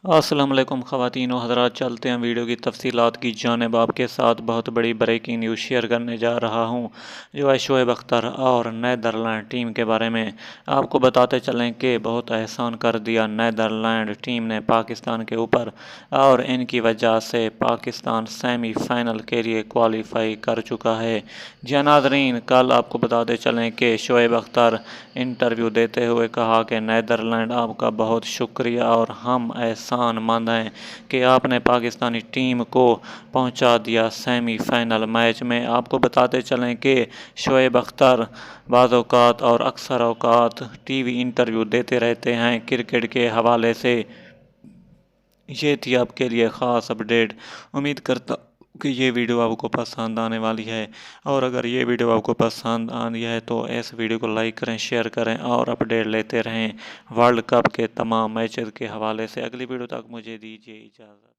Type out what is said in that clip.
السلام علیکم خواتین و حضرات، چلتے ہیں ویڈیو کی تفصیلات کی جانب۔ آپ کے ساتھ بہت بڑی بریکنگ نیوز شیئر کرنے جا رہا ہوں جو ہے شعیب اختر اور نیدرلینڈ ٹیم کے بارے میں۔ آپ کو بتاتے چلیں کہ بہت احسان کر دیا نیدرلینڈ ٹیم نے پاکستان کے اوپر، اور ان کی وجہ سے پاکستان سیمی فائنل کے لیے کوالیفائی کر چکا ہے۔ جی ناظرین، کل آپ کو بتاتے چلیں کہ شعیب اختر انٹرویو دیتے ہوئے کہا کہ نیدرلینڈ آپ کا بہت شکریہ اور ہم احسان مند ہیں کہ آپ نے پاکستانی ٹیم کو پہنچا دیا سیمی فائنل میچ میں۔ آپ کو بتاتے چلیں کہ شعیب اختر بعض اوقات اور اکثر اوقات ٹی وی انٹرویو دیتے رہتے ہیں کرکٹ کے حوالے سے۔ یہ تھی آپ کے لیے خاص اپڈیٹ۔ امید کرتا کہ یہ ویڈیو آپ کو پسند آنے والی ہے، اور اگر یہ ویڈیو آپ کو پسند آئی ہے تو اس ویڈیو کو لائک کریں، شیئر کریں اور اپڈیٹ لیتے رہیں ورلڈ کپ کے تمام میچز کے حوالے سے۔ اگلی ویڈیو تک مجھے دیجیے اجازت۔